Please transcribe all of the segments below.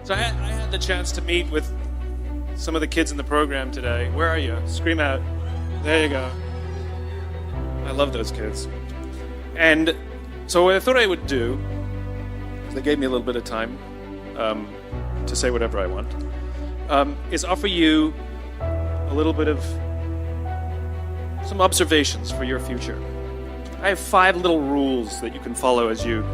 So I had the chance to meet with some of the kids in the program today. Where are you? Scream out. There you go. I love those kids. And so what I thought I would do, they gave me a little bit of time to say whatever I want, is offer you a little bit of some observations for your future. I have 5 little rules that you can follow as you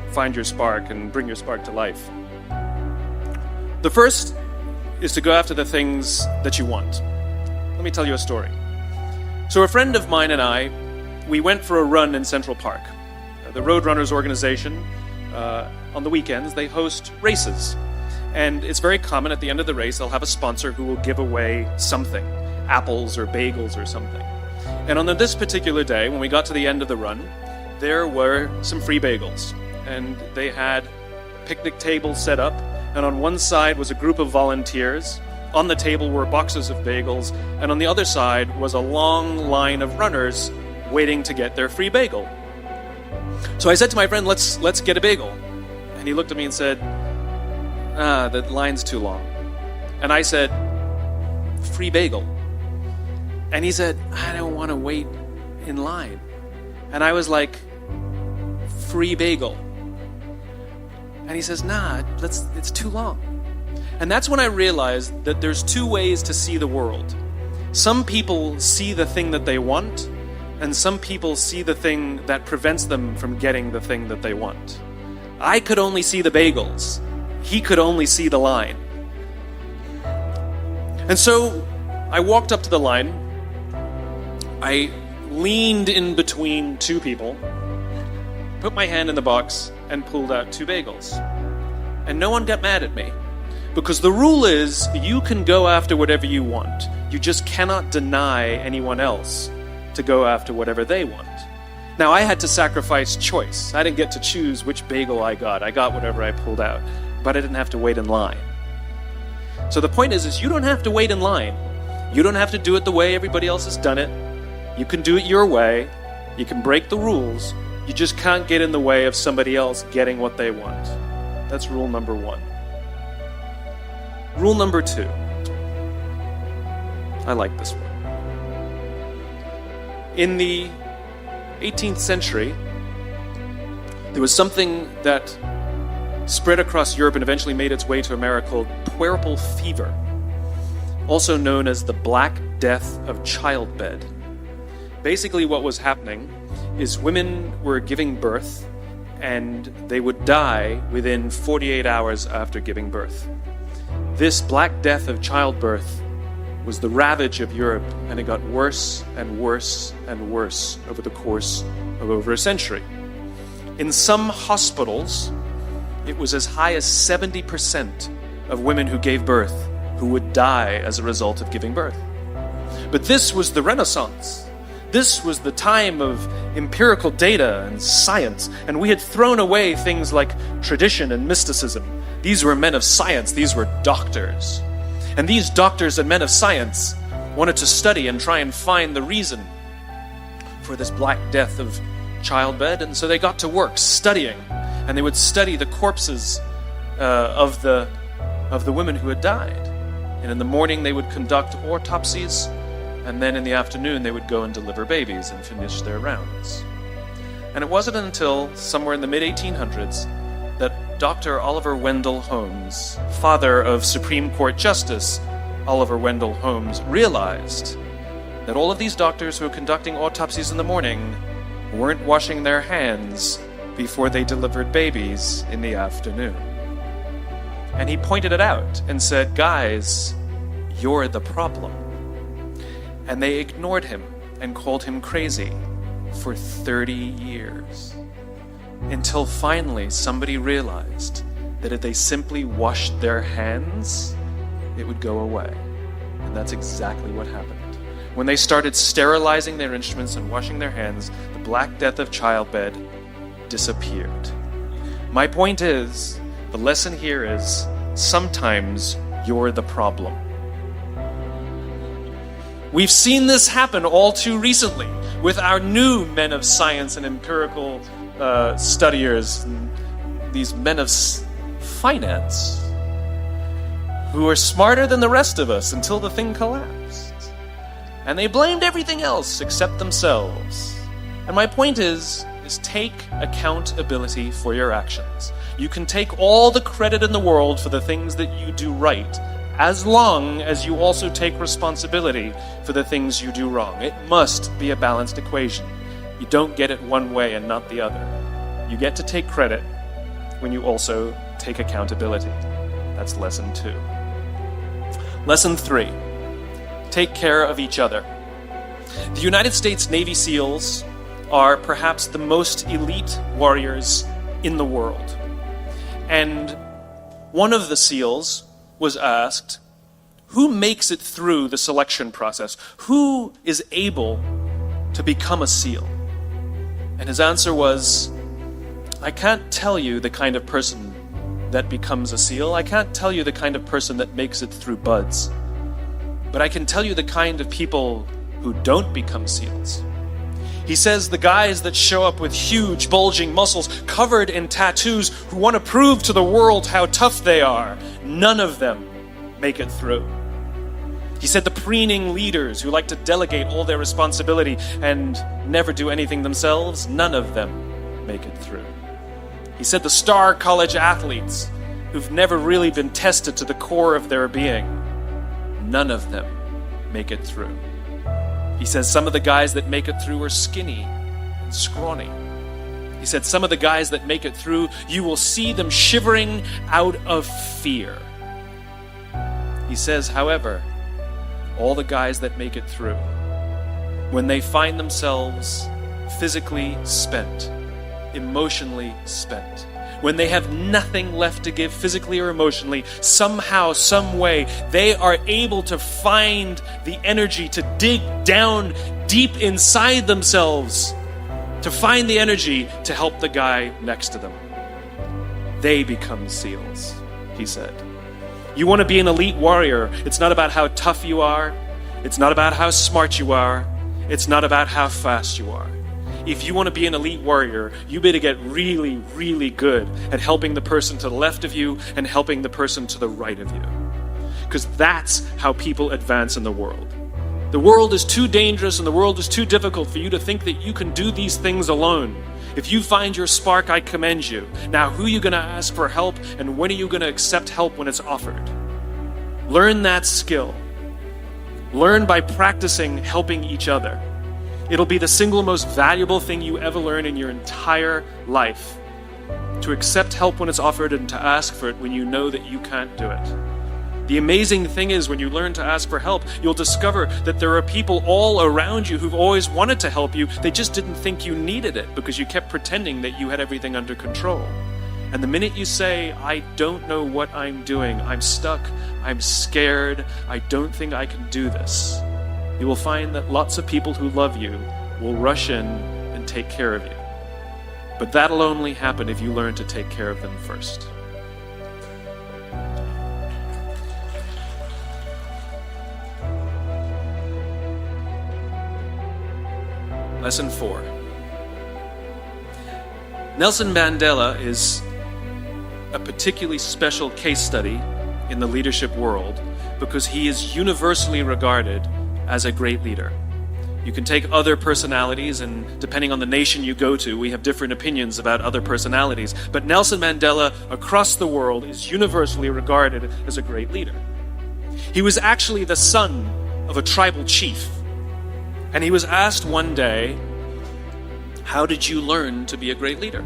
find your spark and bring your spark to life. The first is to go after the things that you want. Let me tell you a story. So a friend of mine and I, we went for a run in Central Park. The Roadrunners organization, on the weekends, they host races. And it's very common at the end of the race, they'll have a sponsor who will give away something, apples or bagels or something. And on this particular day, when we got to the end of the run, there were some free bagels. And they had picnic tables set up, and on one side was a group of volunteers. On the table were boxes of bagels, and on the other side was a long line of runners waiting to get their free bagel. So I said to my friend, let's get a bagel. And he looked at me and said, the line's too long. And I said, free bagel. And he said, I don't want to wait in line. And I was like, free bagel. And he says, nah, it's too long. And that's when I realized that there's 2 ways to see the world. Some people see the thing that they want, and some people see the thing that prevents them from getting the thing that they want. I could only see the bagels. He could only see the line. And so I walked up to the line. I leaned in between 2 people, put my hand in the box, and pulled out 2 bagels. And no one got mad at me. Because the rule is, you can go after whatever you want. You just cannot deny anyone else to go after whatever they want. Now, I had to sacrifice choice. I didn't get to choose which bagel I got. I got whatever I pulled out. But I didn't have to wait in line. So the point is you don't have to wait in line. You don't have to do it the way everybody else has done it. You can do it your way. You can break the rules. You just can't get in the way of somebody else getting what they want. That's rule number 1. Rule number 2. I like this one. In the 18th century, there was something that spread across Europe and eventually made its way to America called puerperal fever, also known as the Black Death of childbed. Basically what was happening is women were giving birth and they would die within 48 hours after giving birth. This Black Death of childbirth was the ravage of Europe, and it got worse and worse and worse over the course of over a century. In some hospitals, it was as high as 70% of women who gave birth who would die as a result of giving birth. But this was the Renaissance. This was the time of empirical data and science, and we had thrown away things like tradition and mysticism. These were men of science. These were doctors. And these doctors and men of science wanted to study and try and find the reason for this Black Death of childbed, and so they got to work studying, and they would study the corpses of the women who had died. And in the morning they would conduct autopsies, and then in the afternoon they would go and deliver babies and finish their rounds. And it wasn't until somewhere in the mid-1800s that Dr. Oliver Wendell Holmes, father of Supreme Court Justice Oliver Wendell Holmes, realized that all of these doctors who were conducting autopsies in the morning weren't washing their hands before they delivered babies in the afternoon. And he pointed it out and said, guys, you're the problem. And they ignored him and called him crazy for 30 years. Until finally somebody realized that if they simply washed their hands, it would go away. And that's exactly what happened. When they started sterilizing their instruments and washing their hands, the Black Death of childbed disappeared. My point is, the lesson here is, sometimes you're the problem. We've seen this happen all too recently with our new men of science and empirical studiers, and these men of finance. who were smarter than the rest of us until the thing collapsed. And they blamed everything else except themselves. And my point is take accountability for your actions. You can take all the credit in the world for the things that you do right, as long as you also take responsibility for the things you do wrong. It must be a balanced equation. You don't get it one way and not the other. You get to take credit when you also take accountability. That's lesson 2. Lesson 3, take care of each other. The United States Navy SEALs are perhaps the most elite warriors in the world. And one of the SEALs was asked, who makes it through the selection process? Who is able to become a SEAL? And his answer was, I can't tell you the kind of person that becomes a SEAL. I can't tell you the kind of person that makes it through BUD/S. But I can tell you the kind of people who don't become SEALs. He says the guys that show up with huge, bulging muscles, covered in tattoos, who want to prove to the world how tough they are, none of them make it through. He said the preening leaders who like to delegate all their responsibility and never do anything themselves, none of them make it through. He said the star college athletes who've never really been tested to the core of their being, none of them make it through. He says some of the guys that make it through are skinny and scrawny. He said some of the guys that make it through, you will see them shivering out of fear. He says, however, all the guys that make it through, when they find themselves physically spent, emotionally spent, when they have nothing left to give physically or emotionally, somehow, some way, they are able to find the energy to dig down deep inside themselves, to find the energy to help the guy next to them. They become SEALs, he said. You want to be an elite warrior. It's not about how tough you are. It's not about how smart you are. It's not about how fast you are. If you want to be an elite warrior, you better get really, really good at helping the person to the left of you and helping the person to the right of you. Because that's how people advance in the world. The world is too dangerous and the world is too difficult for you to think that you can do these things alone. If you find your spark, I commend you. Now, who are you going to ask for help, and when are you going to accept help when it's offered? Learn that skill. Learn by practicing helping each other. It'll be the single most valuable thing you ever learn in your entire life. To accept help when it's offered and to ask for it when you know that you can't do it. The amazing thing is, when you learn to ask for help, you'll discover that there are people all around you who've always wanted to help you. They just didn't think you needed it because you kept pretending that you had everything under control. And the minute you say, I don't know what I'm doing, I'm stuck, I'm scared, I don't think I can do this, you will find that lots of people who love you will rush in and take care of you. But that'll only happen if you learn to take care of them first. Lesson 4. Nelson Mandela is a particularly special case study in the leadership world because he is universally regarded as a great leader. You can take other personalities, and depending on the nation you go to, we have different opinions about other personalities. But Nelson Mandela, across the world, is universally regarded as a great leader. He was actually the son of a tribal chief. And he was asked one day, how did you learn to be a great leader?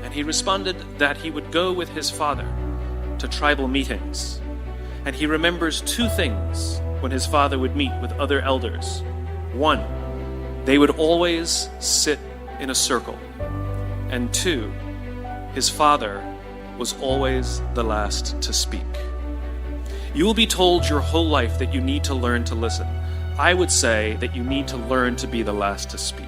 And he responded that he would go with his father to tribal meetings. And he remembers 2 things when his father would meet with other elders. 1, they would always sit in a circle. And 2, his father was always the last to speak. You will be told your whole life that you need to learn to listen. I would say that you need to learn to be the last to speak.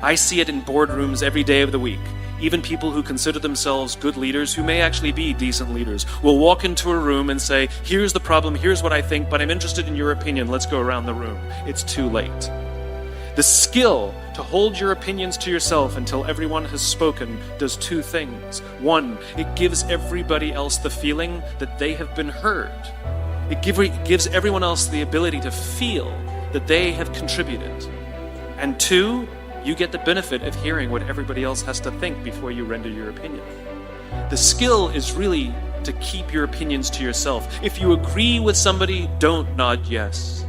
I see it in boardrooms every day of the week. Even people who consider themselves good leaders, who may actually be decent leaders, will walk into a room and say, here's the problem, here's what I think, but I'm interested in your opinion, let's go around the room. It's too late. The skill to hold your opinions to yourself until everyone has spoken does two things. One, it gives everybody else the feeling that they have been heard. It gives everyone else the ability to feel that they have contributed. And two, you get the benefit of hearing what everybody else has to think before you render your opinion. The skill is really to keep your opinions to yourself. If you agree with somebody, don't nod yes.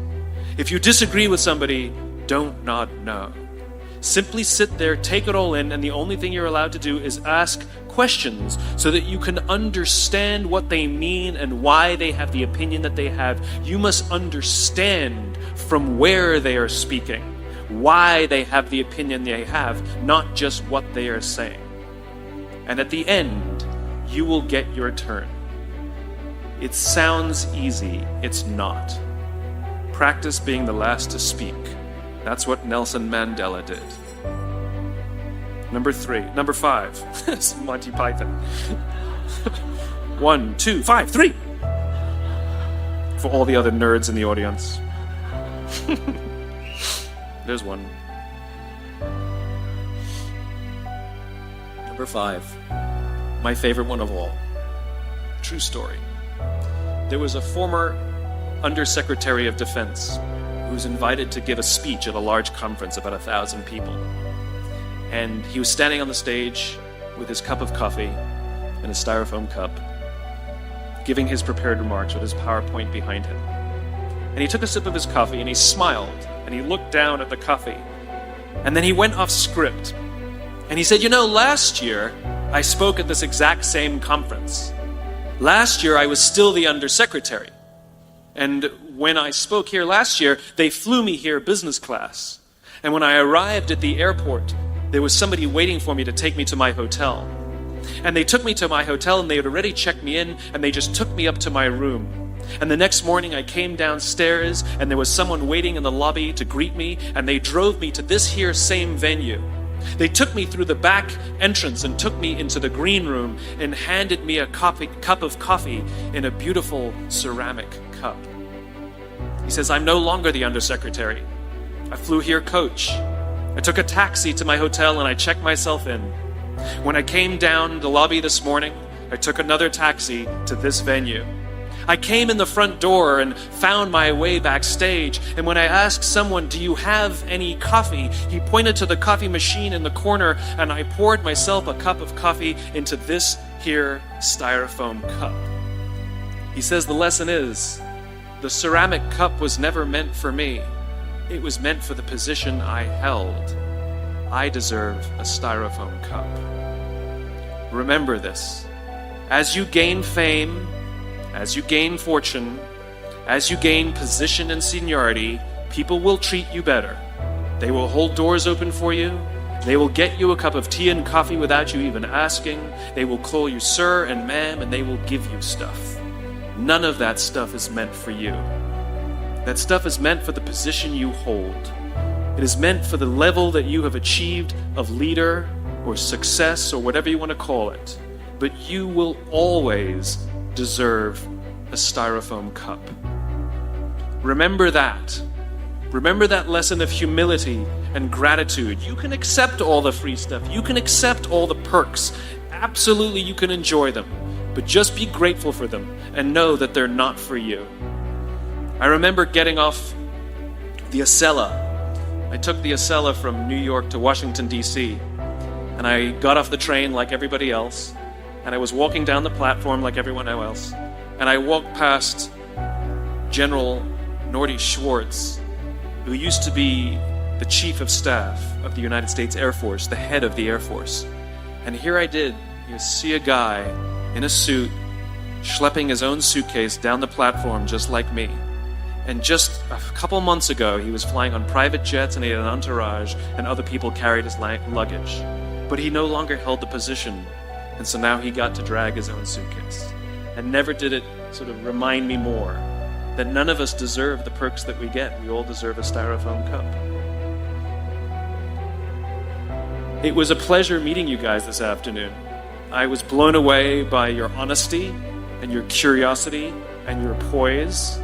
If you disagree with somebody, don't nod no. Simply sit there, take it all in, and the only thing you're allowed to do is ask questions so that you can understand what they mean and why they have the opinion that they have. You must understand from where they are speaking, why they have the opinion they have, not just what they are saying. And at the end, you will get your turn. It sounds easy, it's not. Practice being the last to speak. That's what Nelson Mandela did. Number 5. It's Monty Python. 1, 2, 5, 3. For all the other nerds in the audience. There's one. Number 5. My favorite one of all. True story. There was a former Undersecretary of Defense who was invited to give a speech at a large conference, about 1,000 people. And he was standing on the stage with his cup of coffee and a styrofoam cup, giving his prepared remarks with his PowerPoint behind him. And he took a sip of his coffee and he smiled and he looked down at the coffee. And then he went off script. And he said, last year I spoke at this exact same conference. Last year I was still the Undersecretary. And when I spoke here last year, they flew me here business class. And when I arrived at the airport, there was somebody waiting for me to take me to my hotel. And they took me to my hotel and they had already checked me in and they just took me up to my room. And the next morning I came downstairs and there was someone waiting in the lobby to greet me and they drove me to this here same venue. They took me through the back entrance and took me into the green room and handed me a cup of coffee in a beautiful ceramic cup. He says, I'm no longer the Undersecretary. I flew here coach. I took a taxi to my hotel and I checked myself in. When I came down the lobby this morning, I took another taxi to this venue. I came in the front door and found my way backstage, and when I asked someone, do you have any coffee? He pointed to the coffee machine in the corner, and I poured myself a cup of coffee into this here styrofoam cup. He says the lesson is, the ceramic cup was never meant for me. It was meant for the position I held. I deserve a styrofoam cup. Remember this. As you gain fame, as you gain fortune, as you gain position and seniority, people will treat you better. They will hold doors open for you. They will get you a cup of tea and coffee without you even asking. They will call you sir and ma'am, and they will give you stuff. None of that stuff is meant for you. That stuff is meant for the position you hold. It is meant for the level that you have achieved of leader or success or whatever you want to call it. But you will always deserve a styrofoam cup. Remember that. Remember that lesson of humility and gratitude. You can accept all the free stuff. You can accept all the perks. Absolutely, you can enjoy them. But just be grateful for them and know that they're not for you. I remember getting off the Acela. I took the Acela from New York to Washington, D.C. And I got off the train like everybody else. And I was walking down the platform like everyone else. And I walked past General Norty Schwartz, who used to be the Chief of Staff of the United States Air Force, the head of the Air Force. And here I did, see a guy in a suit, schlepping his own suitcase down the platform just like me. And just a couple months ago, he was flying on private jets and he had an entourage, and other people carried his luggage. But he no longer held the position. And so now he got to drag his own suitcase. And never did it sort of remind me more that none of us deserve the perks that we get. We all deserve a styrofoam cup. It was a pleasure meeting you guys this afternoon. I was blown away by your honesty and your curiosity and your poise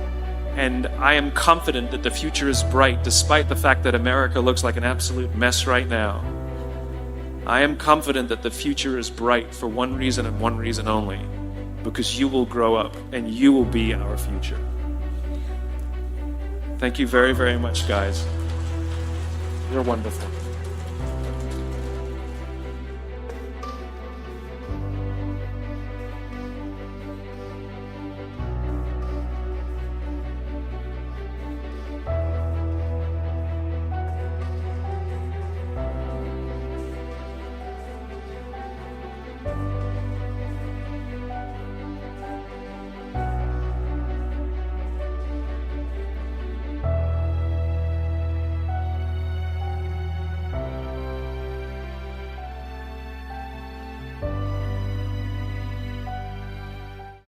And I am confident that the future is bright, despite the fact that America looks like an absolute mess right now. I am confident that the future is bright for one reason and one reason only, because you will grow up and you will be our future. Thank you very, very much, guys. You're wonderful.